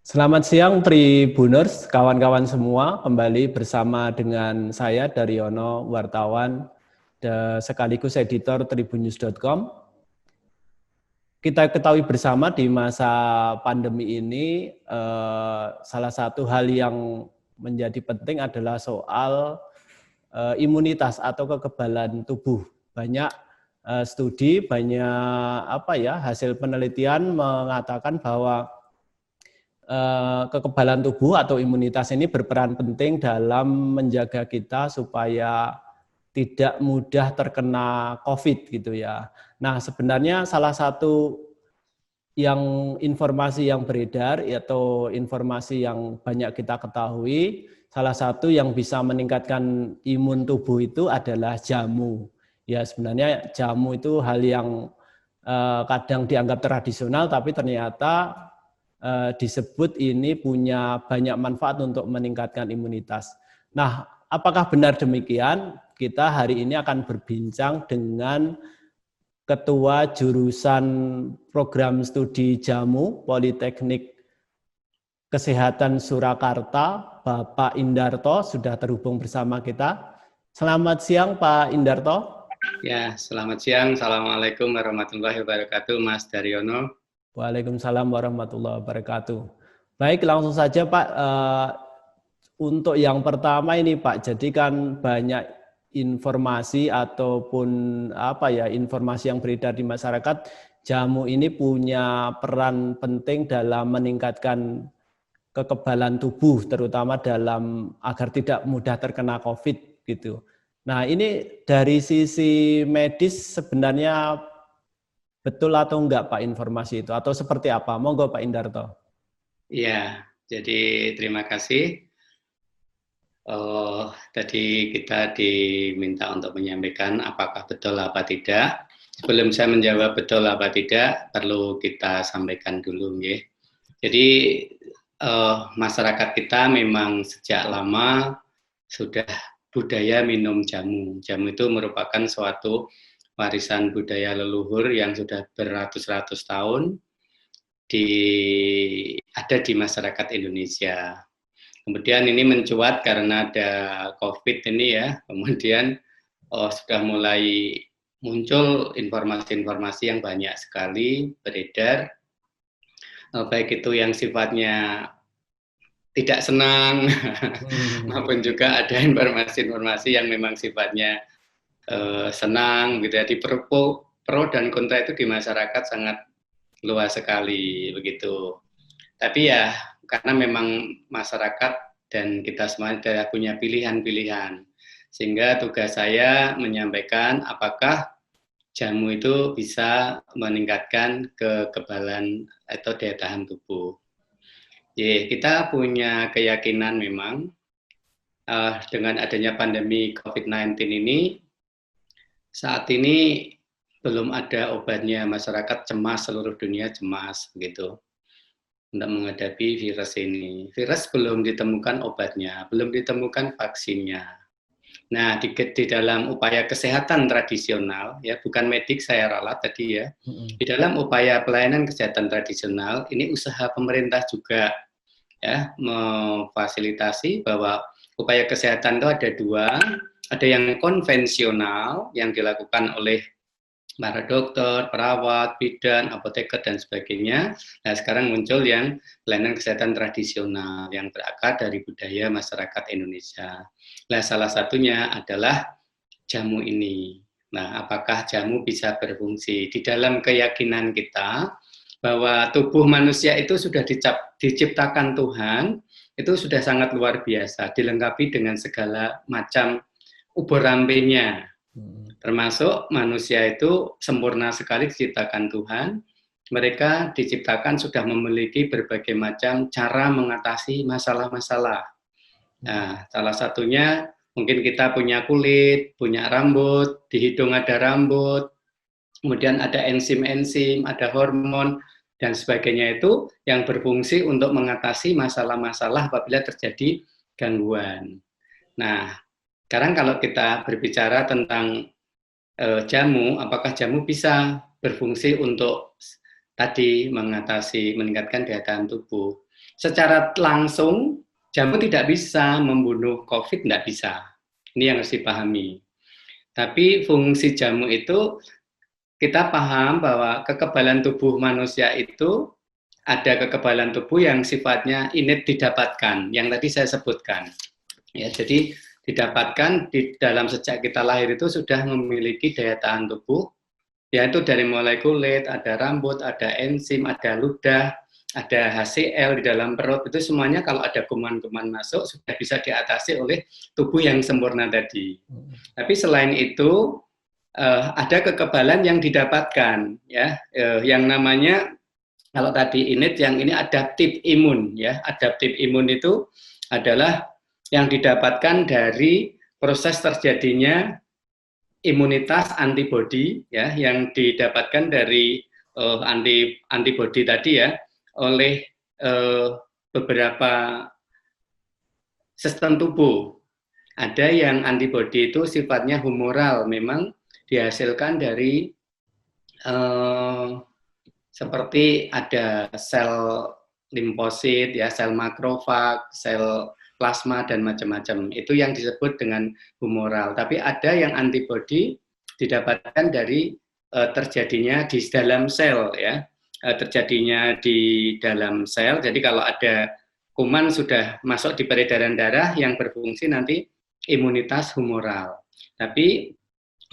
Selamat siang Tribuners, kawan-kawan semua, kembali bersama dengan saya Daryono, wartawan sekaligus editor tribunnews.com. Kita ketahui bersama di masa pandemi ini, salah satu hal yang menjadi penting adalah soal imunitas atau kekebalan tubuh. Banyak studi, banyak hasil penelitian mengatakan bahwa kekebalan tubuh atau imunitas ini berperan penting dalam menjaga kita supaya tidak mudah terkena COVID gitu ya. Nah, sebenarnya salah satu informasi yang beredar atau informasi yang banyak kita ketahui, salah satu yang bisa meningkatkan imun tubuh itu adalah jamu. Ya, sebenarnya jamu itu hal yang kadang dianggap tradisional, tapi ternyata disebut ini punya banyak manfaat untuk meningkatkan imunitas. Nah, apakah benar demikian? Kita hari ini akan berbincang dengan Ketua Jurusan Program Studi Jamu Politeknik Kesehatan Surakarta, Bapak Indarto, sudah terhubung bersama kita. Selamat siang, Pak Indarto. Ya, selamat siang. Assalamualaikum warahmatullahi wabarakatuh, Mas Daryono. Waalaikumsalam warahmatullahi wabarakatuh. Baik, langsung saja Pak. Untuk yang pertama ini Pak, jadi kan banyak informasi ataupun informasi yang beredar di masyarakat, jamu ini punya peran penting dalam meningkatkan kekebalan tubuh, terutama dalam agar tidak mudah terkena COVID gitu. Nah, ini dari sisi medis sebenarnya betul atau enggak Pak informasi itu? Atau seperti apa? Monggo Pak Indarto. Ya, jadi terima kasih. Tadi kita diminta untuk menyampaikan apakah betul apa tidak. Sebelum saya menjawab betul apa tidak, perlu kita sampaikan dulu, ya. Jadi masyarakat kita memang sejak lama sudah budaya minum jamu. Jamu itu merupakan suatu warisan budaya leluhur yang sudah beratus-ratus tahun ada di masyarakat Indonesia. Kemudian ini mencuat karena ada COVID ini ya, kemudian sudah mulai muncul informasi-informasi yang banyak sekali beredar, baik itu yang sifatnya tidak senang, maupun juga ada informasi-informasi yang memang sifatnya senang, gitu ya. Di pro dan kontra itu di masyarakat sangat luas sekali begitu. Tapi ya karena memang masyarakat dan kita semua punya pilihan-pilihan, sehingga tugas saya menyampaikan apakah jamu itu bisa meningkatkan kekebalan atau daya tahan tubuh. Kita punya keyakinan memang dengan adanya pandemi COVID-19 ini, saat ini belum ada obatnya, masyarakat cemas, seluruh dunia cemas gitu untuk menghadapi virus ini. Virus belum ditemukan obatnya, belum ditemukan vaksinnya. Nah, di dalam upaya kesehatan tradisional, ya bukan medik saya ralat tadi ya, di dalam upaya pelayanan kesehatan tradisional, ini usaha pemerintah juga ya memfasilitasi bahwa upaya kesehatan itu ada dua, ada yang konvensional yang dilakukan oleh para dokter, perawat, bidan, apoteker, dan sebagainya. Nah, sekarang muncul yang pelayanan kesehatan tradisional yang berakar dari budaya masyarakat Indonesia. Nah, salah satunya adalah jamu ini. Nah, apakah jamu bisa berfungsi? Di dalam keyakinan kita bahwa tubuh manusia itu sudah diciptakan Tuhan, itu sudah sangat luar biasa, dilengkapi dengan segala macam ubur-ambenya. Termasuk manusia itu sempurna sekali diciptakan Tuhan. Mereka diciptakan sudah memiliki berbagai macam cara mengatasi masalah-masalah. Nah, salah satunya mungkin kita punya kulit, punya rambut, di hidung ada rambut, kemudian ada enzim-enzim, ada hormon, dan sebagainya itu yang berfungsi untuk mengatasi masalah-masalah apabila terjadi gangguan. Nah, sekarang kalau kita berbicara tentang jamu, apakah jamu bisa berfungsi untuk tadi meningkatkan daya tahan tubuh. Secara langsung jamu tidak bisa membunuh COVID, tidak bisa. Ini yang harus dipahami. Tapi fungsi jamu itu kita paham bahwa kekebalan tubuh manusia itu ada kekebalan tubuh yang sifatnya innate didapatkan, yang tadi saya sebutkan. Ya, jadi didapatkan di dalam sejak kita lahir itu sudah memiliki daya tahan tubuh, yaitu dari mulai kulit, ada rambut, ada enzim, ada ludah, ada HCl di dalam perut, itu semuanya kalau ada kuman-kuman masuk sudah bisa diatasi oleh tubuh yang sempurna tadi. Tapi selain itu ada kekebalan yang didapatkan, ya, yang namanya kalau tadi innate, yang ini adaptif imun, ya. Adaptif imun itu adalah yang didapatkan dari proses terjadinya imunitas antibodi, ya, yang didapatkan dari antibodi tadi, ya, oleh beberapa sistem tubuh. Ada yang antibodi itu sifatnya humoral, memang dihasilkan dari seperti ada sel limfosit, ya, sel makrofag, sel plasma dan macam-macam. Itu yang disebut dengan humoral. Tapi ada yang antibodi didapatkan dari terjadinya di dalam sel, ya, terjadinya di dalam sel. Jadi kalau ada kuman sudah masuk di peredaran darah yang berfungsi nanti imunitas humoral. Tapi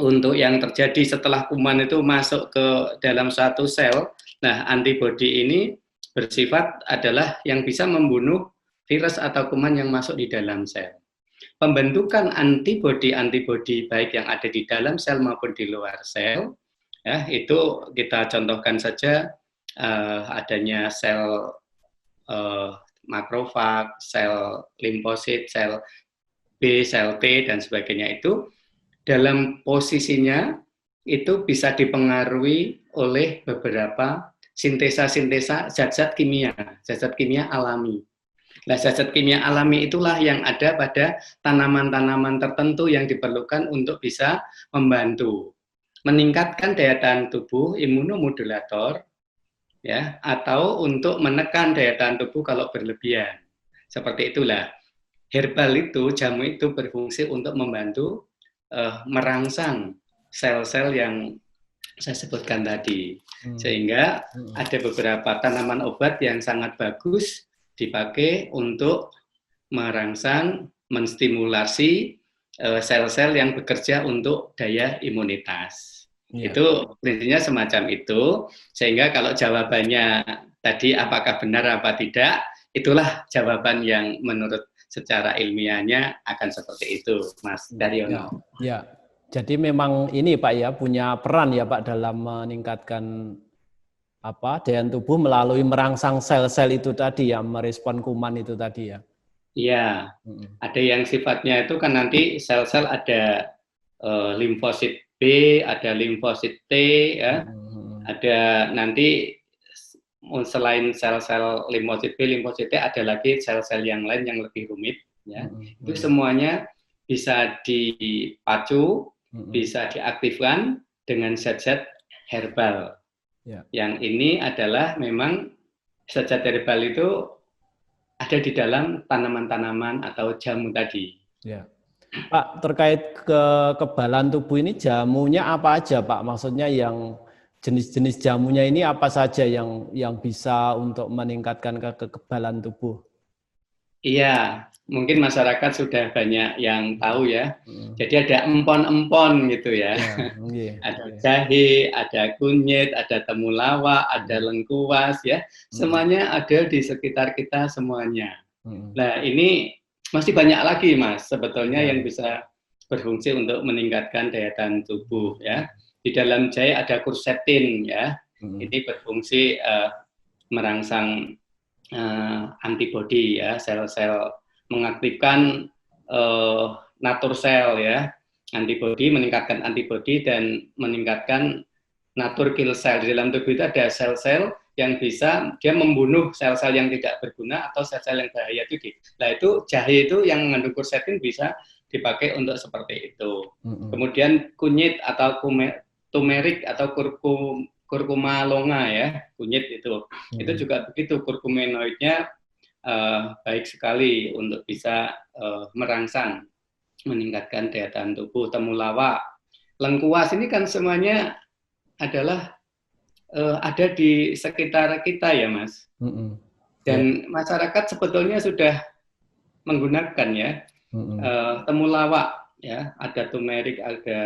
untuk yang terjadi setelah kuman itu masuk ke dalam satu sel, nah antibodi ini bersifat adalah yang bisa membunuh virus atau kuman yang masuk di dalam sel. Pembentukan antibodi-antibodi baik yang ada di dalam sel maupun di luar sel, ya, itu kita contohkan saja adanya sel makrofag, sel limfosit, sel B, sel T dan sebagainya, itu dalam posisinya itu bisa dipengaruhi oleh beberapa sintesa-sintesa zat-zat kimia alami. Nah, zat-zat kimia alami itulah yang ada pada tanaman-tanaman tertentu yang diperlukan untuk bisa membantu meningkatkan daya tahan tubuh, imunomodulator, ya, atau untuk menekan daya tahan tubuh kalau berlebihan. Seperti itulah. Herbal itu, jamu itu berfungsi untuk membantu merangsang sel-sel yang saya sebutkan tadi. Sehingga ada beberapa tanaman obat yang sangat bagus dipakai untuk merangsang, menstimulasi sel-sel yang bekerja untuk daya imunitas. Ya. Itu prinsipnya semacam itu. Sehingga kalau jawabannya tadi apakah benar apa tidak, itulah jawaban yang menurut secara ilmiahnya akan seperti itu, Mas Daryono. Ya, jadi memang ini Pak ya punya peran ya Pak dalam meningkatkan daya tubuh melalui merangsang sel-sel itu tadi ya, merespon kuman itu tadi ya. Iya, ada yang sifatnya itu kan nanti sel-sel ada limfosit B, ada limfosit T, ya, ada nanti selain sel-sel limfosit B, limfosit T, ada lagi sel-sel yang lain yang lebih rumit, ya. Itu semuanya bisa dipacu, bisa diaktifkan dengan zat-zat herbal. Ya. Yang ini adalah memang zat-zat herbal itu ada di dalam tanaman-tanaman atau jamu tadi. Ya. Pak, terkait kekebalan tubuh ini jamunya apa aja Pak? Maksudnya yang jenis-jenis jamunya ini apa saja yang bisa untuk meningkatkan kekebalan tubuh? Iya, mungkin masyarakat sudah banyak yang tahu ya. Jadi ada empon-empon gitu ya. Ada jahe, ada kunyit, ada temulawak, ada lengkuas ya. Semuanya ada di sekitar kita semuanya. Nah, ini masih banyak lagi Mas sebetulnya yang bisa berfungsi untuk meningkatkan daya tahan tubuh ya. Di dalam jahe ada quercetin ya. Ini berfungsi merangsang antibodi ya, sel-sel, mengaktifkan natur sel ya, antibodi, meningkatkan antibodi dan meningkatkan natur kill cell. Di dalam tubuh itu ada sel-sel yang bisa dia membunuh sel-sel yang tidak berguna atau sel-sel yang bahaya itu. Nah itu jahe itu yang mengandung quercetin bisa dipakai untuk seperti itu. Kemudian kunyit atau turmeric atau kurkuma longa ya, kunyit itu juga begitu, kurkuminoidnya baik sekali untuk bisa merangsang, meningkatkan daya tahan tubuh. Temulawak, lengkuas ini kan semuanya adalah ada di sekitar kita ya Mas. Dan masyarakat sebetulnya sudah menggunakan ya temulawak ya, ada turmeric, ada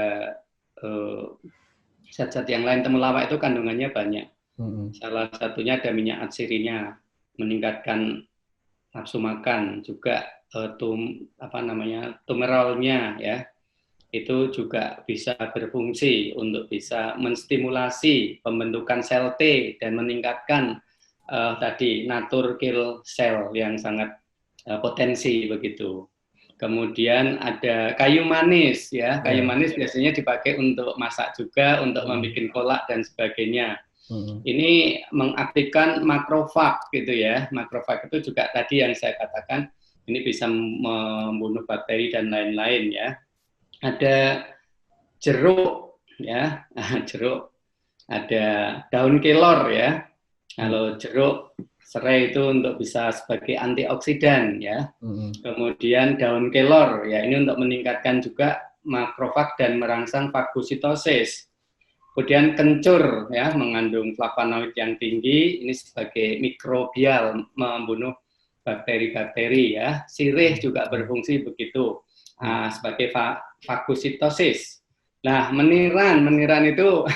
zat-zat yang lain. Temulawak itu kandungannya banyak. Salah satunya ada minyak atsirinya, meningkatkan nafsu makan, juga tumerolnya ya, itu juga bisa berfungsi untuk bisa menstimulasi pembentukan sel T dan meningkatkan tadi natural kill cell yang sangat potensi begitu. Kemudian ada kayu manis ya, kayu manis biasanya dipakai untuk masak juga, untuk membuat kolak dan sebagainya. Ini mengaktifkan makrofag gitu ya. Makrofag itu juga tadi yang saya katakan, ini bisa membunuh bakteri dan lain-lain ya. Ada jeruk ya, jeruk, ada daun kelor ya. Kalau jeruk, serai itu untuk bisa sebagai antioksidan ya. Kemudian daun kelor ya, ini untuk meningkatkan juga makrofag dan merangsang fagositosis. Kemudian kencur ya, mengandung flavonoid yang tinggi, ini sebagai mikrobial, membunuh bakteri-bakteri ya. Sirih juga berfungsi begitu, sebagai fagositosis. Nah, meniran itu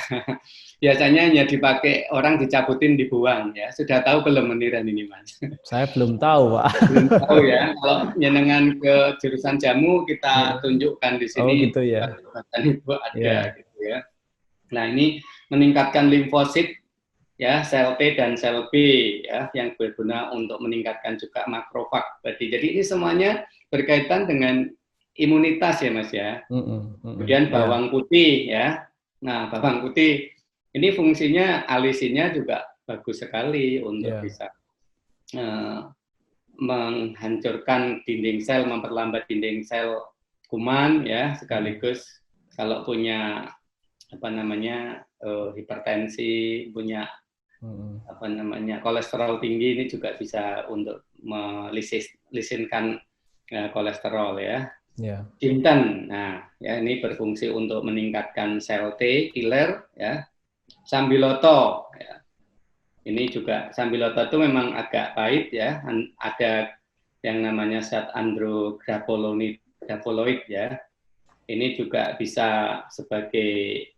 biasanya hanya dipakai orang, dicabutin, dibuang ya. Sudah tahu belum meniran ini Mas? Saya belum tahu Pak. Belum tahu ya. Kalau nyenengan ke jurusan jamu kita tunjukkan di sini. Oh gitu ya. Ibu ada gitu ya. Nah, ini meningkatkan limfosit ya, sel T dan sel B ya, yang berguna untuk meningkatkan juga makrofag. Jadi ini semuanya berkaitan dengan imunitas ya Mas ya. Kemudian bawang putih ya. Nah, bawang putih ini fungsinya alisinnya juga bagus sekali untuk bisa menghancurkan dinding sel, memperlambat dinding sel kuman ya, sekaligus kalau punya hipertensi, punya kolesterol tinggi, ini juga bisa untuk melisinkan kolesterol ya. Jinten, nah ya, ini berfungsi untuk meningkatkan sel T killer ya. Sambiloto ya. Ini juga sambiloto itu memang agak pahit ya, ada yang namanya zat andrograpoloid ya. Ini juga bisa sebagai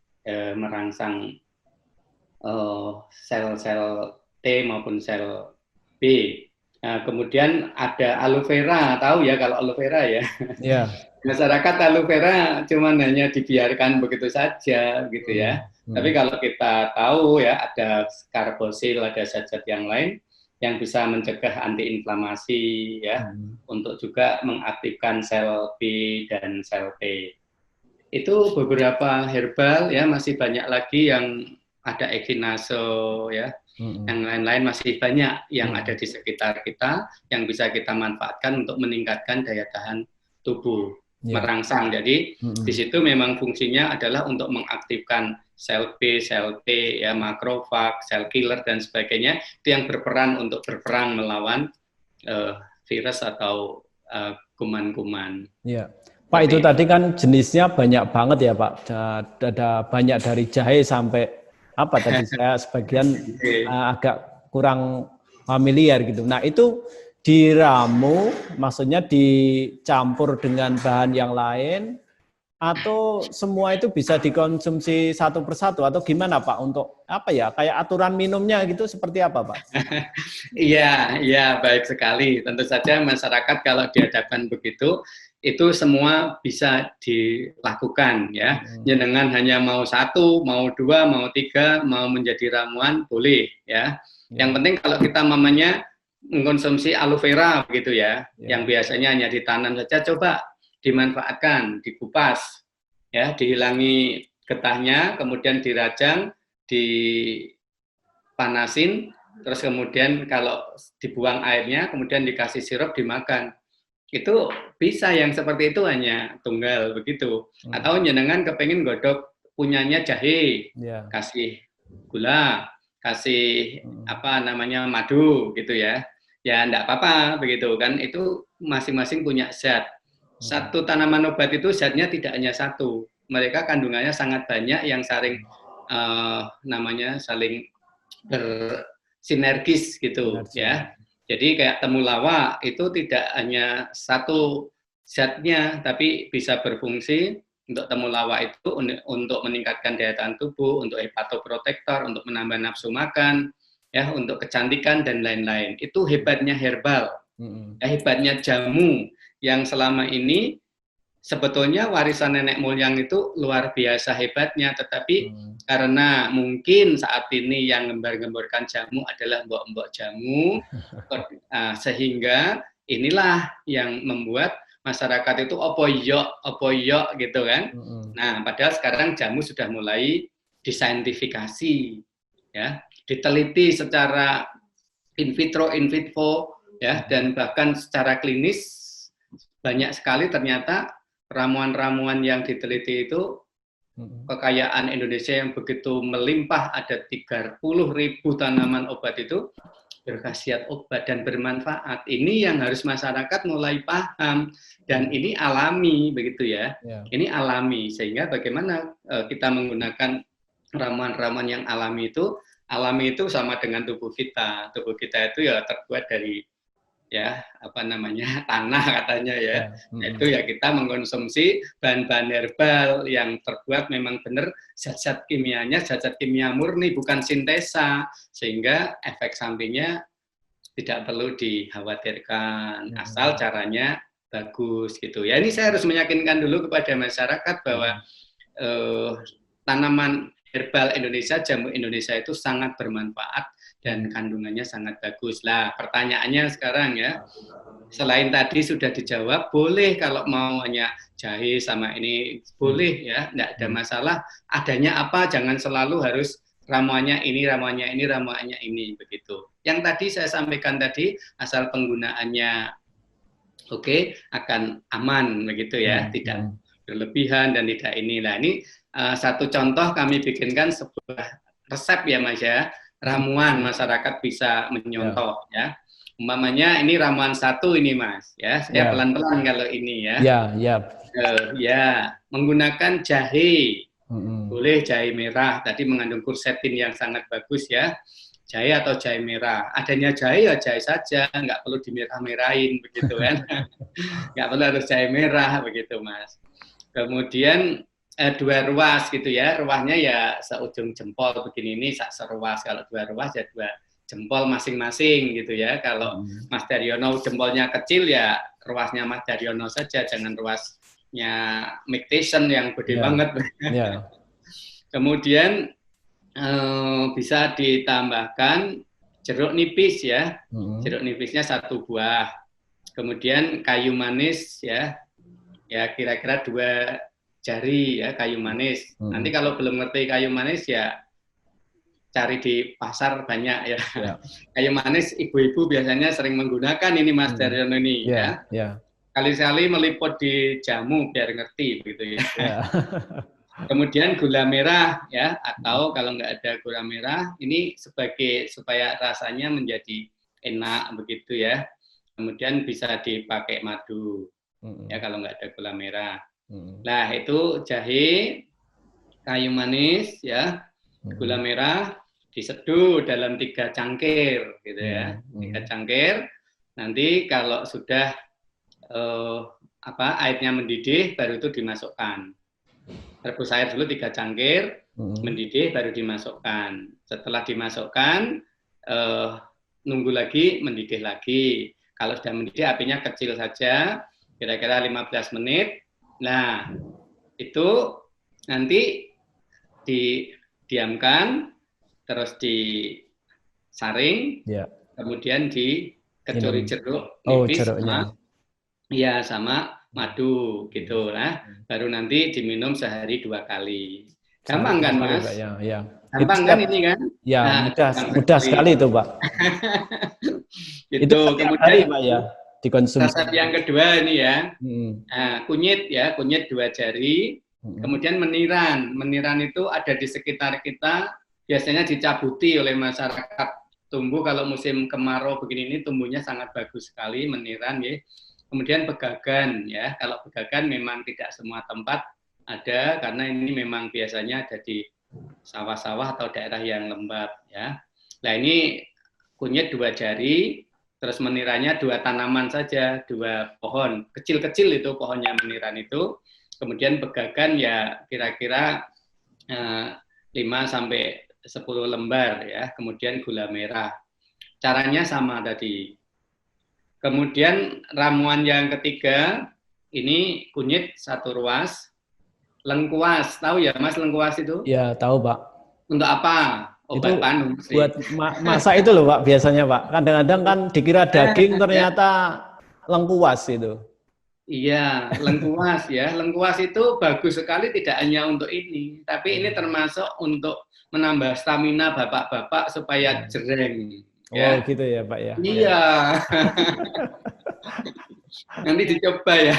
merangsang sel-sel T maupun sel B. Nah, kemudian ada aloe vera, tahu ya kalau aloe vera ya? Yeah. Masyarakat aloe vera cuman hanya dibiarkan begitu saja gitu ya. Tapi kalau kita tahu ya, ada karbosil, ada zat-zat yang lain yang bisa mencegah antiinflamasi ya, untuk juga mengaktifkan sel B dan sel T. Itu beberapa herbal ya, masih banyak lagi yang ada echinacea ya. Yang lain-lain masih banyak yang ada di sekitar kita yang bisa kita manfaatkan untuk meningkatkan daya tahan tubuh, merangsang. Jadi di situ memang fungsinya adalah untuk mengaktifkan sel B, sel T, ya, makrofag, sel killer dan sebagainya, itu yang berperan untuk berperang melawan virus atau kuman-kuman. Ya. Pak, itu tadi kan jenisnya banyak banget ya Pak, ada banyak dari jahe sampai apa tadi saya sebagian agak kurang familiar gitu. Nah itu diramu, maksudnya dicampur dengan bahan yang lain, atau semua itu bisa dikonsumsi satu persatu atau gimana Pak? Untuk apa ya? Kayak aturan minumnya gitu seperti apa Pak? Iya, baik sekali. Tentu saja masyarakat kalau dihadapkan begitu, itu semua bisa dilakukan ya. Jenengan hanya mau satu, mau dua, mau tiga, mau menjadi ramuan boleh ya. Yang penting kalau kita mamanya mengkonsumsi aloe vera begitu ya, yang biasanya hanya ditanam saja, coba dimanfaatkan, dikupas ya, dihilangi getahnya, kemudian dirajang, dipanasin, terus kemudian kalau dibuang airnya, kemudian dikasih sirup, dimakan. Itu bisa yang seperti itu hanya tunggal begitu. Atau jenengan kepengen godok punyanya jahe, kasih gula, kasih apa namanya madu gitu ya. Ya enggak apa-apa begitu kan, itu masing-masing punya zat. Satu tanaman obat itu zatnya tidak hanya satu. Mereka kandungannya sangat banyak yang saling namanya saling bersinergis gitu ya. Jadi kayak temulawak itu tidak hanya satu zatnya tapi bisa berfungsi. Untuk temulawak itu untuk meningkatkan daya tahan tubuh, untuk hepatoprotektor, untuk menambah nafsu makan, ya, untuk kecantikan dan lain-lain. Itu hebatnya herbal, ya, hebatnya jamu yang selama ini sebetulnya warisan nenek moyang itu luar biasa hebatnya, tetapi karena mungkin saat ini yang ngembar-gemborkan jamu adalah mbok-mbok jamu, sehingga inilah yang membuat masyarakat itu opo yok gitu kan. Nah, padahal sekarang jamu sudah mulai disaintifikasi, ya, diteliti secara in vitro, in vivo, ya, dan bahkan secara klinis banyak sekali ternyata ramuan-ramuan yang diteliti itu kekayaan Indonesia yang begitu melimpah, ada 30.000 tanaman obat itu berkhasiat obat dan bermanfaat. Ini yang harus masyarakat mulai paham, dan ini alami begitu ya. Ini alami, sehingga bagaimana kita menggunakan ramuan-ramuan yang alami itu sama dengan tubuh kita. Tubuh kita itu ya terbuat dari ya apa namanya tanah katanya ya. Itu ya kita mengkonsumsi bahan-bahan herbal yang terbuat memang benar zat-zat kimianya, zat-zat kimia murni, bukan sintesa, sehingga efek sampingnya tidak perlu dikhawatirkan, asal caranya bagus gitu ya. Ini saya harus meyakinkan dulu kepada masyarakat bahwa tanaman herbal Indonesia, jamu Indonesia itu sangat bermanfaat dan kandungannya sangat bagus. Lah, pertanyaannya sekarang ya, selain tadi sudah dijawab, boleh kalau mau hanya jahe sama ini, boleh ya, enggak ada masalah. Adanya apa, jangan selalu harus ramuannya ini, ramuannya ini, ramuannya ini, begitu. Yang tadi saya sampaikan tadi, asal penggunaannya oke, akan aman, begitu ya, tidak berlebihan dan tidak ini. Nah, ini satu contoh kami bikinkan sebuah resep ya Mas ya, ramuan masyarakat bisa menyontoh ya. Umpamanya ini ramuan satu ini Mas ya, saya pelan-pelan kalau ini ya. Ya, menggunakan jahe. Boleh jahe merah, tadi mengandung quercetin yang sangat bagus ya. Jahe atau jahe merah. Adanya jahe ya jahe saja, nggak perlu dimerah-merahin begitu kan. Nggak perlu harus jahe merah begitu Mas. Kemudian 2 ruas gitu ya, ruasnya ya seujung jempol begini, ini seruas. Kalau 2 ruas ya 2 jempol masing-masing gitu ya. Kalau Mas Daryono jempolnya kecil ya ruasnya Mas Daryono saja, jangan ruasnya Mike Tyson yang gede banget. Kemudian bisa ditambahkan jeruk nipis ya, jeruk nipisnya 1 buah. Kemudian kayu manis ya, ya kira-kira 2 jari ya kayu manis. Nanti kalau belum ngerti kayu manis ya cari di pasar banyak ya. Kayu manis ibu-ibu biasanya sering menggunakan ini Mas Daryono ini ya. Kali-kali meliput di jamu biar ngerti begitu ya. Kemudian gula merah ya, atau kalau nggak ada gula merah ini sebagai supaya rasanya menjadi enak begitu ya. Kemudian bisa dipakai madu ya kalau nggak ada gula merah. Nah, itu jahe, kayu manis, ya, gula merah, diseduh dalam 3 cangkir, gitu ya, 3 cangkir. Nanti kalau sudah airnya mendidih, baru itu dimasukkan. Rebus air dulu 3 cangkir, mendidih, baru dimasukkan. Setelah dimasukkan, nunggu lagi, mendidih lagi. Kalau sudah mendidih, apinya kecil saja, kira-kira 15 menit. Nah, itu nanti didiamkan, terus disaring, kemudian dikecuri jeruk nipis sama madu gitu lah. Baru nanti diminum sehari 2 kali. Gampang kan Mas? Gampang kan ini kan? Ya, mudah sekali itu Pak. Itu kemudian Pak ya. Dikonsumsi. Resep yang kedua ini ya, kunyit ya, kunyit 2 jari, kemudian meniran itu ada di sekitar kita biasanya dicabuti oleh masyarakat. Tumbuh kalau musim kemarau begini ini tumbuhnya sangat bagus sekali, meniran ya. Kemudian pegagan ya, kalau pegagan memang tidak semua tempat ada karena ini memang biasanya ada di sawah-sawah atau daerah yang lembab ya. Nah ini kunyit 2 jari, terus meniranya 2 tanaman saja, 2 pohon kecil-kecil itu pohonnya meniran itu. Kemudian pegagan ya kira-kira 5 sampai 10 lembar ya, kemudian gula merah. Caranya sama tadi. Kemudian ramuan yang ketiga, ini kunyit 1 ruas, lengkuas, tahu ya Mas lengkuas itu? Ya, tahu Pak. Untuk apa? Obat Itu panum sih. buat masak itu loh Pak biasanya Pak. Kadang-kadang kan dikira daging ternyata lengkuas itu. Iya, lengkuas ya. Lengkuas itu bagus sekali tidak hanya untuk ini, tapi ini termasuk untuk menambah stamina bapak-bapak supaya jereng. Oh Ya. gitu ya Pak ya. Iya. Nanti dicoba ya.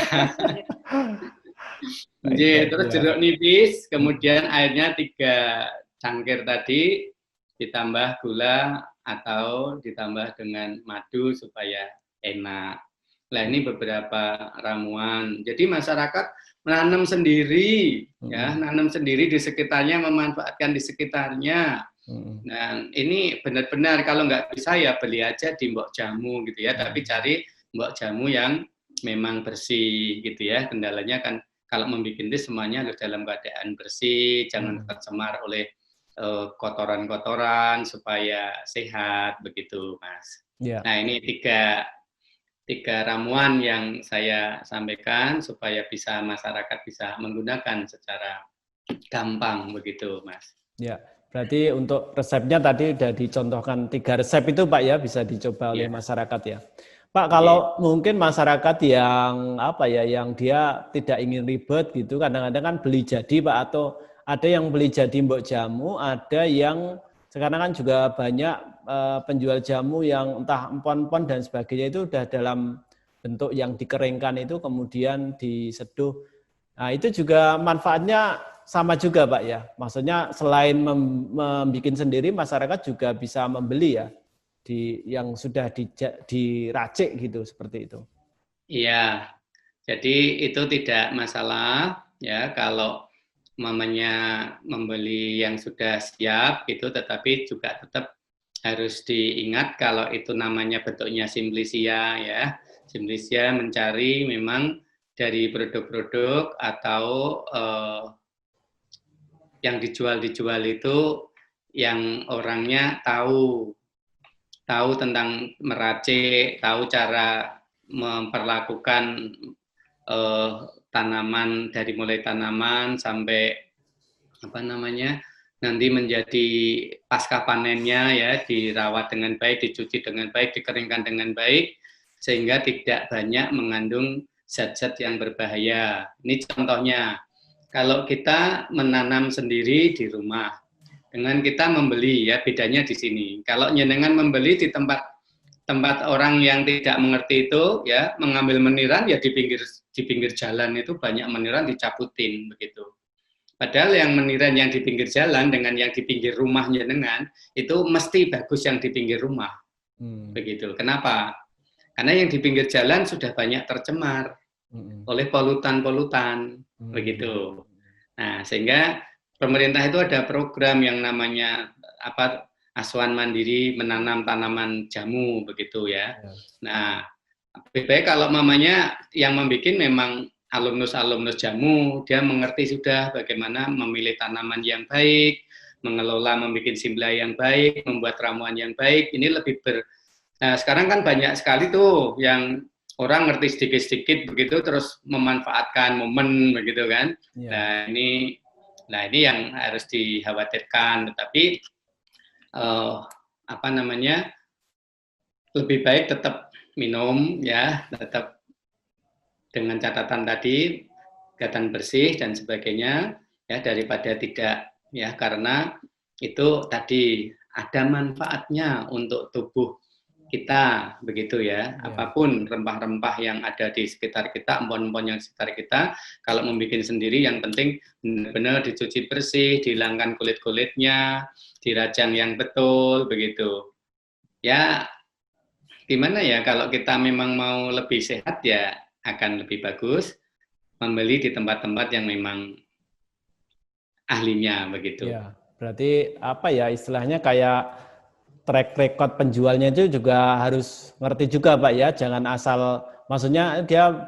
Terus jeruk nipis, kemudian airnya 3 cangkir tadi, ditambah gula atau ditambah dengan madu supaya enak. Nah ini beberapa ramuan. Jadi masyarakat menanam sendiri, ya, nanam sendiri di sekitarnya, memanfaatkan di sekitarnya. Nah ini benar-benar kalau nggak bisa ya beli aja di mbok jamu gitu ya. Tapi cari mbok jamu yang memang bersih gitu ya. Kendalanya kan kalau membuat teh semuanya harus dalam keadaan bersih, jangan tercemar oleh kotoran-kotoran supaya sehat begitu, Mas. Ya. Nah ini tiga ramuan yang saya sampaikan supaya bisa masyarakat bisa menggunakan secara gampang begitu, Mas. Ya, berarti untuk resepnya tadi sudah dicontohkan 3 resep itu Pak ya, bisa dicoba oleh masyarakat ya. Pak, kalau mungkin masyarakat yang yang dia tidak ingin ribet gitu, kadang-kadang kan beli jadi Pak, atau ada yang beli jadi mbok jamu, ada yang sekarang kan juga banyak penjual jamu yang entah empon-empon dan sebagainya itu udah dalam bentuk yang dikeringkan itu kemudian diseduh. Nah, itu juga manfaatnya sama juga Pak ya. Maksudnya selain membuat sendiri, masyarakat juga bisa membeli ya. Yang sudah diracik gitu, seperti itu. Iya, jadi itu tidak masalah ya kalau mamanya membeli yang sudah siap gitu, tetapi juga tetap harus diingat kalau itu namanya bentuknya simplicia ya. Simplicia mencari memang dari produk-produk atau yang dijual itu yang orangnya tahu tentang meracik, tahu cara memperlakukan tanaman dari mulai tanaman sampai nanti menjadi pasca panennya ya, dirawat dengan baik, dicuci dengan baik, dikeringkan dengan baik sehingga tidak banyak mengandung zat-zat yang berbahaya. Ini contohnya. Kalau kita menanam sendiri di rumah dengan kita membeli ya, bedanya di sini. Kalau nyenengan membeli di tempat orang yang tidak mengerti itu ya, mengambil meniran ya di pinggir jalan itu banyak meniran dicabutin begitu. Padahal yang meniran yang di pinggir jalan dengan yang di pinggir rumah nyenengan itu mesti bagus yang di pinggir rumah. Begitu. Kenapa? Karena yang di pinggir jalan sudah banyak tercemar oleh polutan-polutan begitu. Nah, sehingga pemerintah itu ada program yang namanya Asuhan Mandiri Menanam Tanaman Jamu begitu ya. Nah, lebih baik kalau mamanya yang membuat memang alumnus jamu, dia mengerti sudah bagaimana memilih tanaman yang baik, mengelola membuat simpla yang baik, membuat ramuan yang baik. Ini lebih Nah, sekarang kan banyak sekali tuh yang orang ngerti sedikit-sedikit begitu terus memanfaatkan momen begitu kan. Nah, ini yang harus dikhawatirkan, tetapi lebih baik tetap minum ya, tetap dengan catatan tadi kegiatan bersih dan sebagainya ya, daripada tidak ya, karena itu tadi ada manfaatnya untuk tubuh kita, begitu ya. Apapun rempah-rempah yang ada di sekitar kita, empon-empon yang sekitar kita, kalau membuat sendiri yang penting benar-benar dicuci bersih, dihilangkan kulit-kulitnya, dirajang yang betul, begitu. Ya, gimana ya kalau kita memang mau lebih sehat ya akan lebih bagus membeli di tempat-tempat yang memang ahlinya, begitu. Ya, berarti apa ya istilahnya kayak track record penjualnya itu juga harus ngerti juga Pak ya, jangan asal, maksudnya dia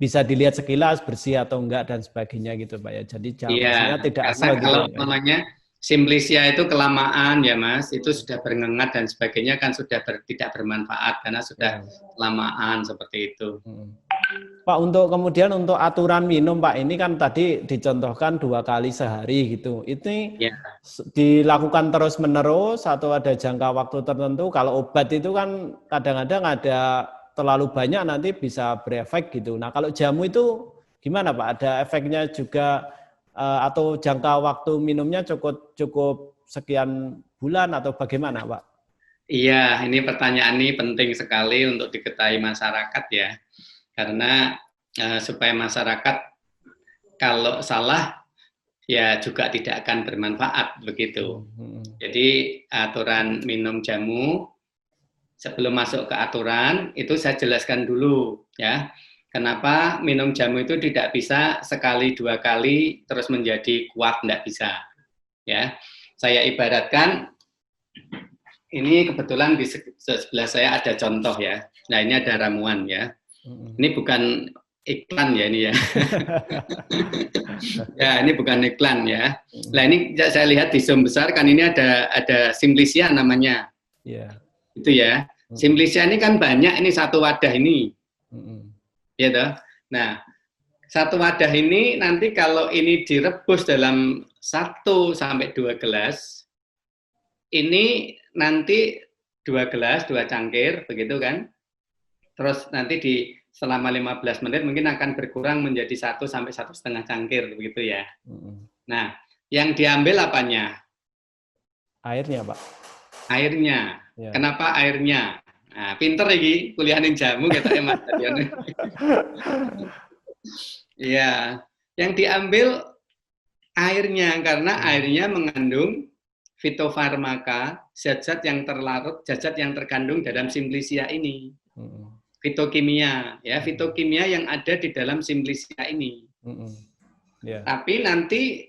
bisa dilihat sekilas bersih atau enggak dan sebagainya gitu Pak ya. Jadi maksudnya Iya, tidak karena asal kalau gitu. namanya Simplicia itu kelamaan ya Mas, itu sudah berngengat dan sebagainya kan sudah tidak bermanfaat karena sudah kelamaan seperti itu. Pak, untuk kemudian untuk aturan minum Pak, ini kan tadi dicontohkan 2 kali sehari gitu. Ini Ya. dilakukan terus-menerus atau ada jangka waktu tertentu? Kalau obat itu kan kadang-kadang ada terlalu banyak nanti bisa berefek gitu. Nah kalau jamu itu gimana Pak? Ada efeknya juga atau jangka waktu minumnya cukup sekian bulan atau bagaimana Pak? Iya, ini pertanyaan ini penting sekali untuk diketahui masyarakat ya. Karena supaya masyarakat kalau salah ya juga tidak akan bermanfaat begitu. Jadi aturan minum jamu sebelum masuk ke aturan itu saya jelaskan dulu ya. Kenapa minum jamu itu tidak bisa sekali 2 kali terus menjadi kuat, tidak bisa. Ya, saya ibaratkan ini kebetulan di sebelah saya ada contoh ya. Nah ini ada ramuan ya. Ini bukan iklan ya ini ya. Ya ini bukan iklan ya. Nah ini saya lihat di Zoom besar kan ini ada Simplicia namanya. Iya. Itu ya. Simplicia ini kan banyak, ini satu wadah ini. Ya toh. Nah, satu wadah ini nanti kalau ini direbus dalam 1 sampai 2 gelas, ini nanti 2 gelas, 2 cangkir, begitu kan? Terus nanti selama 15 menit mungkin akan berkurang menjadi 1 sampai 1,5 cangkir, begitu ya. Nah, yang diambil apanya? Airnya, Pak. Airnya. Ya. Kenapa airnya? Nah, pinter lagi kuliahin jamu katanya Mas Tadiono. Iya, yang diambil airnya karena airnya mengandung fitofarmaka, zat-zat yang terlarut, zat-zat yang terkandung dalam Simplicia ini. Fitokimia, ya, fitokimia yang ada di dalam Simplicia ini. Tapi nanti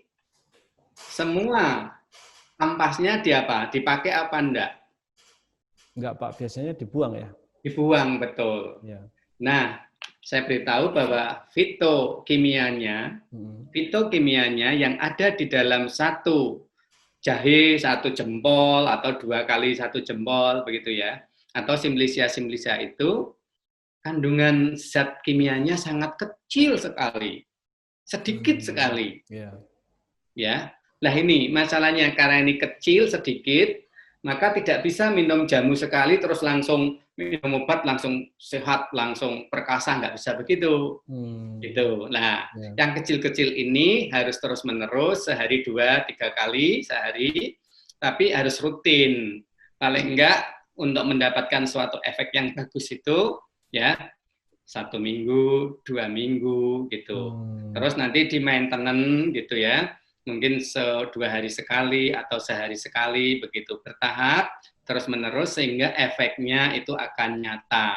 semua ampasnya dipakai apa enggak? Enggak, Pak, biasanya dibuang ya. Dibuang, betul. Ya. Nah, saya beritahu bahwa fitokimianya yang ada di dalam 1 jahe 1 jempol atau 2 kali 1 jempol begitu ya, atau Simplicia itu kandungan zat kimianya sangat kecil sekali, sedikit sekali. Ya, lah ini masalahnya karena ini kecil sedikit, maka tidak bisa minum jamu sekali terus langsung minum obat langsung sehat, langsung perkasa, nggak bisa begitu. Gitu. Nah, yang kecil-kecil ini harus terus-menerus sehari 2-3 kali sehari, tapi harus rutin. Paling enggak untuk mendapatkan suatu efek yang bagus itu ya 1 minggu, 2 minggu gitu. Terus nanti di maintenance gitu ya. Mungkin 2 hari sekali atau sehari sekali begitu bertahap terus menerus sehingga efeknya itu akan nyata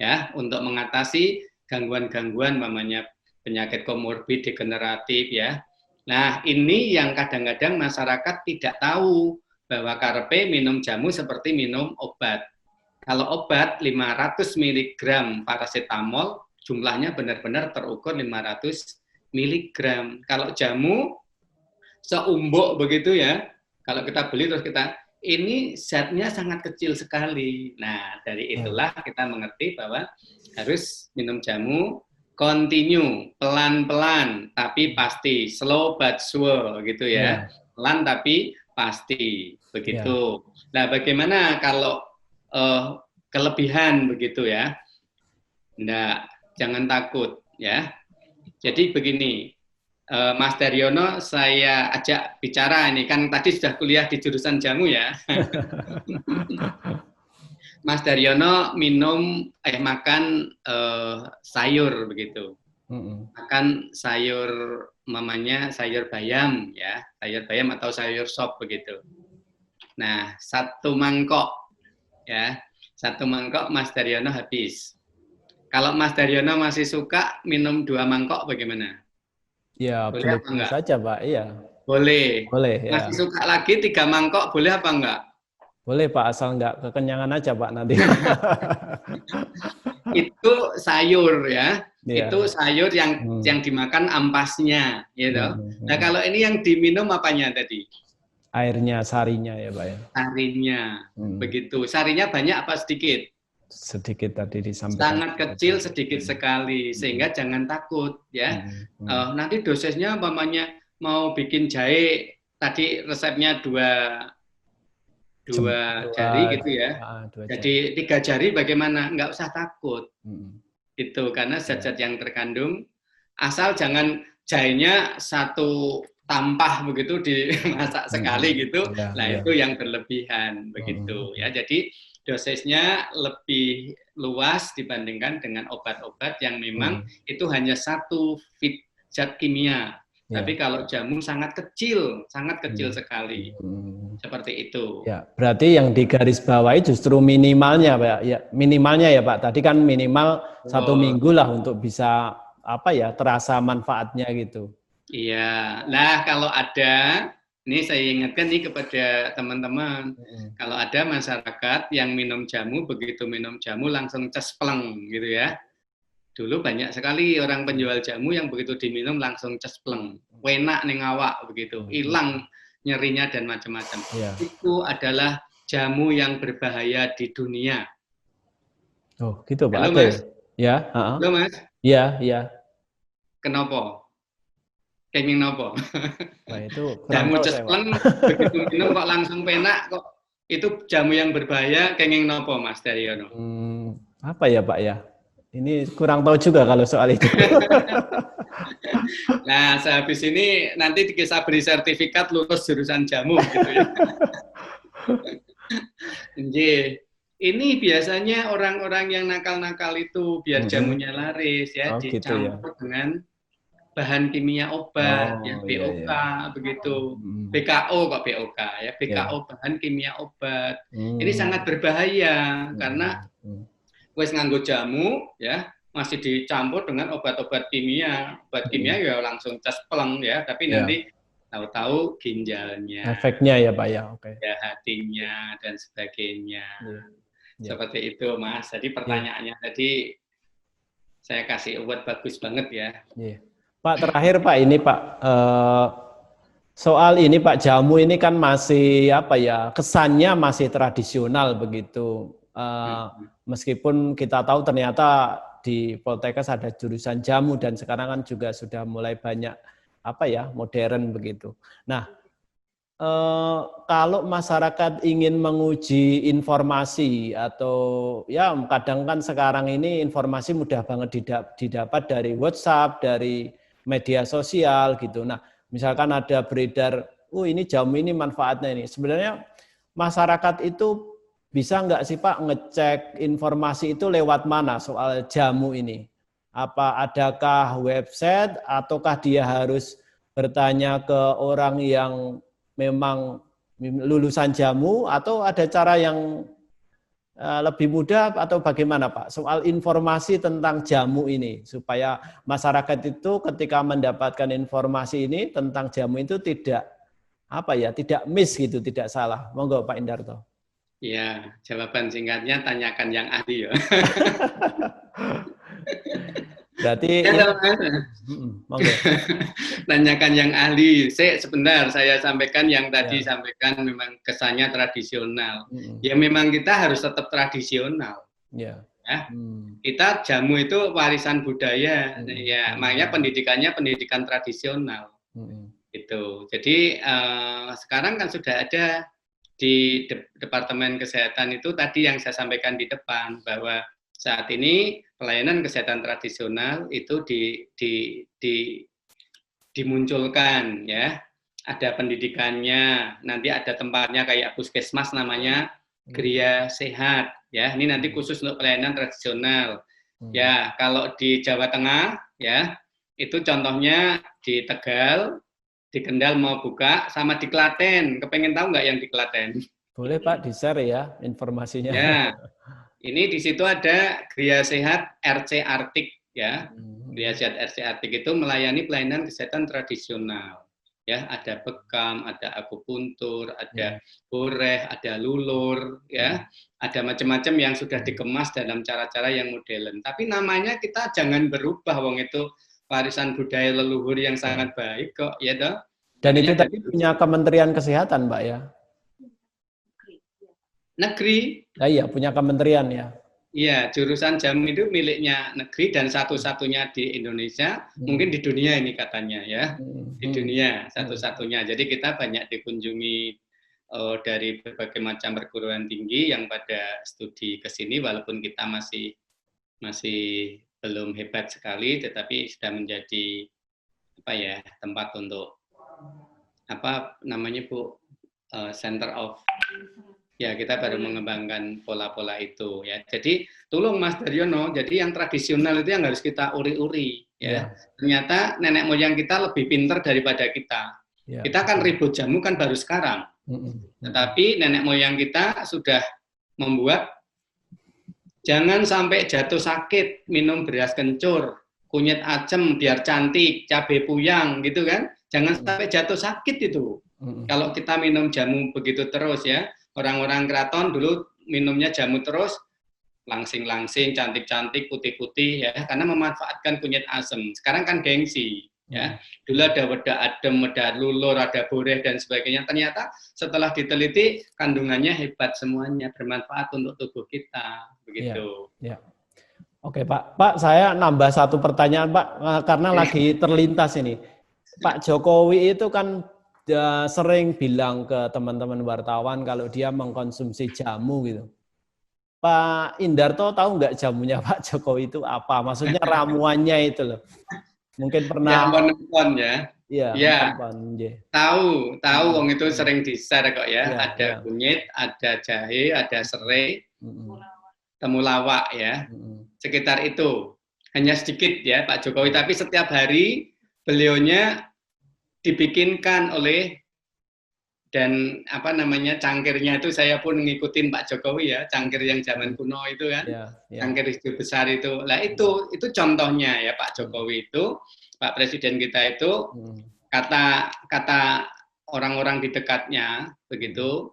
ya untuk mengatasi gangguan-gangguan namanya penyakit komorbid degeneratif ya. Nah ini yang kadang-kadang masyarakat tidak tahu bahwa karepe minum jamu seperti minum obat. Kalau obat 500 mg paracetamol jumlahnya benar-benar terukur 500 mg. Kalau jamu seumbuk begitu ya, kalau kita beli terus ini zatnya sangat kecil sekali. Nah, dari itulah kita mengerti bahwa harus minum jamu continue, pelan-pelan tapi pasti, slow but sure gitu ya. Pelan tapi pasti, begitu. Nah, bagaimana kalau kelebihan begitu ya? Nah, jangan takut ya. Jadi begini, Mas Daryono saya ajak bicara ini kan tadi sudah kuliah di jurusan jamu ya. Mas Daryono makan sayur begitu. Makan sayur mamanya sayur bayam ya, sayur bayam atau sayur sop begitu. Nah, satu mangkok Mas Daryono habis. Kalau Mas Daryono masih suka minum 2 mangkok bagaimana? Ya, Boleh apa boleh-boleh enggak? saja, Pak. Iya. Boleh. Boleh, ya. Masih suka lagi 3 mangkok boleh apa enggak? Boleh, Pak, asal nggak kekenyangan aja, Pak, nanti. Itu sayur ya. Iya. Itu sayur yang dimakan ampasnya, gitu. Nah, kalau ini yang diminum apanya tadi? Airnya, sarinya ya, Pak ya. Sarinya. Begitu. Sarinya banyak apa sedikit? Sedikit tadi disampaikan. Sangat kecil, sedikit sekali, sehingga jangan takut ya. Nanti dosisnya umpamanya mau bikin jahe, tadi resepnya dua jari gitu ya. Jadi 3 jari bagaimana? Nggak usah takut. Itu karena zat-zat yang terkandung, asal jangan jahenya satu tampah begitu dimasak sekali gitu. Nah, itu yang berlebihan begitu ya. Jadi dosisnya lebih luas dibandingkan dengan obat-obat yang memang itu hanya satu zat kimia. Tapi kalau jamu sangat kecil sekali. Seperti itu. Ya, berarti yang digarisbawahi justru minimalnya, Pak. Ya, minimalnya ya, Pak. Tadi kan minimal 1 minggu lah untuk bisa terasa manfaatnya gitu. Iya. Nah, kalau ada, ini saya ingatkan nih kepada teman-teman, kalau ada masyarakat yang minum jamu, begitu minum jamu langsung cespleng gitu ya. Dulu banyak sekali orang penjual jamu yang begitu diminum langsung cespleng, enak ning awak begitu, hilang nyerinya dan macam-macam. Itu adalah jamu yang berbahaya di dunia. Oh, gitu, Pak. Halo, Mas. Ya, Halo, Mas. Iya. Kenapa? Kenging nopo? Wah, itu Jamu cespleng, begitu minum kok langsung penak, kok itu jamu yang berbahaya, kenging nopo, Mas Daryono? Apa ya, Pak ya? Ini kurang tahu juga kalau soal itu. Nah, sehabis ini nanti kita beri sertifikat lulus jurusan jamu gitu ya. Ini biasanya orang-orang yang nakal-nakal itu biar jamunya laris ya, dicampur dengan bahan kimia obat, ya BOK begitu, BKO kok BOK ya, BKO bahan kimia obat. Ini sangat berbahaya karena wes nganggo jamu ya masih dicampur dengan obat-obat kimia, ya langsung cespleng ya, tapi nanti tahu-tahu ginjalnya, efeknya ya, Pak ya, ya hatinya dan sebagainya. Seperti itu, Mas. Jadi pertanyaannya tadi saya kasih obat bagus banget ya. Pak, terakhir Pak, ini Pak, soal ini Pak, jamu ini kan masih kesannya masih tradisional begitu. Meskipun kita tahu ternyata di Poltekkes ada jurusan jamu dan sekarang kan juga sudah mulai banyak modern begitu. Nah, kalau masyarakat ingin menguji informasi atau ya kadang kan sekarang ini informasi mudah banget didapat dari WhatsApp, dari media sosial gitu. Nah, misalkan ada beredar, ini jamu ini manfaatnya ini. Sebenarnya masyarakat itu bisa nggak sih Pak ngecek informasi itu lewat mana soal jamu ini? Apa adakah website ataukah dia harus bertanya ke orang yang memang lulusan jamu atau ada cara yang lebih mudah atau bagaimana Pak soal informasi tentang jamu ini supaya masyarakat itu ketika mendapatkan informasi ini tentang jamu itu tidak miss gitu, tidak salah. Monggo Pak Indarto. Ya, jawaban singkatnya tanyakan yang ahli ya. Berarti monggo. Tanyakan yang ahli. Sebentar saya sampaikan yang tadi sampaikan memang kesannya tradisional. Ya memang kita harus tetap tradisional. Ya. Kita jamu itu warisan budaya. Ya, makanya pendidikannya pendidikan tradisional. Itu. Jadi sekarang kan sudah ada di Departemen Kesehatan itu tadi yang saya sampaikan di depan bahwa saat ini pelayanan kesehatan tradisional itu dimunculkan ya, ada pendidikannya, nanti ada tempatnya kayak puskesmas namanya, Gria Sehat ya. Ini nanti khusus untuk pelayanan tradisional. Ya, kalau di Jawa Tengah ya, itu contohnya di Tegal, di Kendal mau buka, sama di Klaten. Kepengen tahu nggak yang di Klaten? Boleh Pak, di-share ya informasinya. Ya, ini di situ ada Gria Sehat RC Artik ya. Gria Sehat RC Artik itu melayani pelayanan kesehatan tradisional. Ya, ada bekam, ada akupuntur, ada boreh, ada lulur, ya, ada macam-macam yang sudah dikemas dalam cara-cara yang modern. Tapi namanya kita jangan berubah, wong itu warisan budaya leluhur yang sangat baik kok, ya toh. Dan itu tadi punya Kementerian Kesehatan, Mbak ya? Negeri. Iya, punya kementerian ya. Iya, jurusan jamu itu miliknya negeri dan satu-satunya di Indonesia, mungkin di dunia ini katanya ya, di dunia satu-satunya. Jadi kita banyak dikunjungi dari berbagai macam perguruan tinggi yang pada studi ke sini, walaupun kita masih belum hebat sekali, tetapi sudah menjadi tempat untuk center of. Ya, kita baru mengembangkan pola-pola itu ya. Jadi tolong Mas Daryono, jadi yang tradisional itu yang harus kita uri-uri ya. Ternyata nenek moyang kita lebih pintar daripada kita. Kita kan ribut jamu kan baru sekarang. Tetapi nenek moyang kita sudah membuat jangan sampai jatuh sakit minum beras kencur, kunyit asem biar cantik, cabai puyang gitu kan. Jangan sampai jatuh sakit itu. Kalau kita minum jamu begitu terus ya. Orang-orang keraton dulu minumnya jamu terus, langsing-langsing, cantik-cantik, putih-putih ya, karena memanfaatkan kunyit asem. Sekarang kan gengsi ya. Dulu ada weda adem, weda lulur, ada boreh dan sebagainya. Ternyata setelah diteliti kandungannya hebat semuanya, bermanfaat untuk tubuh kita, begitu. Ya. Oke Pak. Pak, saya nambah satu pertanyaan Pak, karena lagi terlintas ini. Pak Jokowi itu kan sering bilang ke teman-teman wartawan kalau dia mengkonsumsi jamu gitu. Pak Indarto tahu nggak jamunya Pak Jokowi itu apa? Maksudnya ramuannya itu loh. Mungkin pernah nonton ya. Iya. Tahu wong itu sering di-share kok ya. Ada kunyit, ada jahe, ada serai, temulawak ya. Sekitar itu. Hanya sedikit ya Pak Jokowi, tapi setiap hari beliaunya dibikinkan oleh dan cangkirnya itu saya pun ngikutin Pak Jokowi ya, cangkir yang zaman kuno itu kan, cangkir hijau besar itu. Lah itu contohnya ya Pak Jokowi itu, Pak Presiden kita itu kata orang-orang di dekatnya begitu,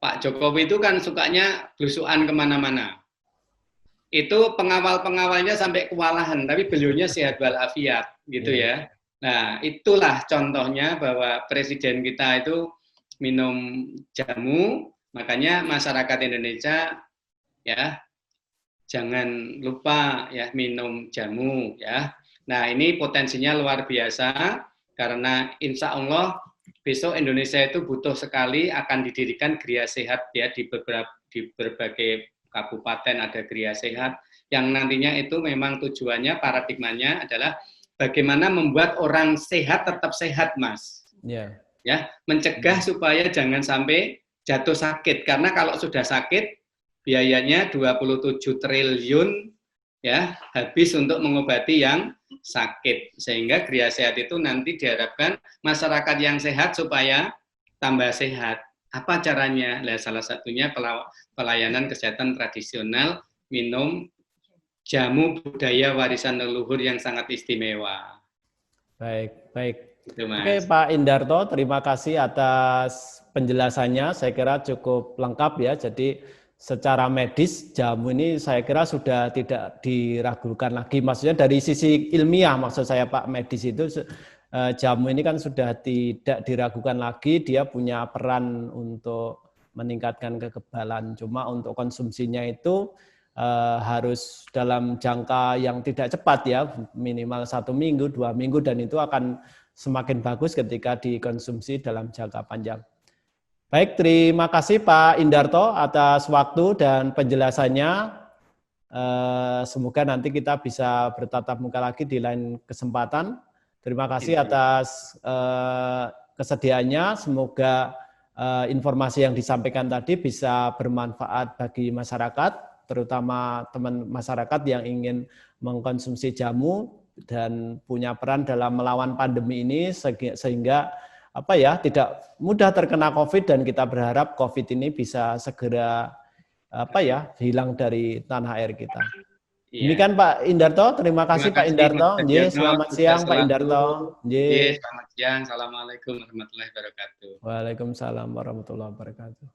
Pak Jokowi itu kan sukanya blusukan kemana-mana. Itu pengawal-pengawalnya sampai kewalahan, tapi beliaunya sehat walafiat gitu ya. Nah, itulah contohnya bahwa presiden kita itu minum jamu, makanya masyarakat Indonesia ya jangan lupa ya minum jamu ya. Nah, ini potensinya luar biasa karena insya Allah besok Indonesia itu butuh sekali akan didirikan Gria Sehat ya di berbagai kabupaten ada Gria Sehat yang nantinya itu memang tujuannya paradigmanya adalah bagaimana membuat orang sehat tetap sehat, Mas. Ya, mencegah supaya jangan sampai jatuh sakit. Karena kalau sudah sakit, biayanya 27 triliun ya habis untuk mengobati yang sakit. Sehingga Gria Sehat itu nanti diharapkan masyarakat yang sehat supaya tambah sehat. Apa caranya? Nah, salah satunya pelayanan kesehatan tradisional, minum jamu budaya warisan leluhur yang sangat istimewa. Baik. Oke Pak Indarto, terima kasih atas penjelasannya. Saya kira cukup lengkap ya. Jadi secara medis jamu ini saya kira sudah tidak diragukan lagi. Maksudnya dari sisi ilmiah maksud saya Pak, medis itu jamu ini kan sudah tidak diragukan lagi. Dia punya peran untuk meningkatkan kekebalan. Cuma untuk konsumsinya itu harus dalam jangka yang tidak cepat ya, minimal 1 minggu, 2 minggu, dan itu akan semakin bagus ketika dikonsumsi dalam jangka panjang. Baik, terima kasih Pak Indarto atas waktu dan penjelasannya. Semoga nanti kita bisa bertatap muka lagi di lain kesempatan. Terima kasih atas kesediaannya. Semoga informasi yang disampaikan tadi bisa bermanfaat bagi masyarakat, terutama teman masyarakat yang ingin mengkonsumsi jamu dan punya peran dalam melawan pandemi ini sehingga tidak mudah terkena COVID, dan kita berharap COVID ini bisa segera hilang dari tanah air kita. Iya. Demikian Pak Indarto, terima kasih Pak Indarto. Selamat siang Pak Indarto. Selamat siang, Assalamualaikum warahmatullahi wabarakatuh. Waalaikumsalam warahmatullahi wabarakatuh.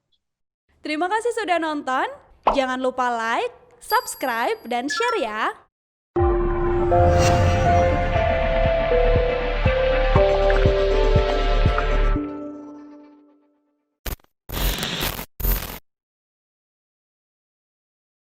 Terima kasih sudah nonton. Jangan lupa like, subscribe, dan share ya.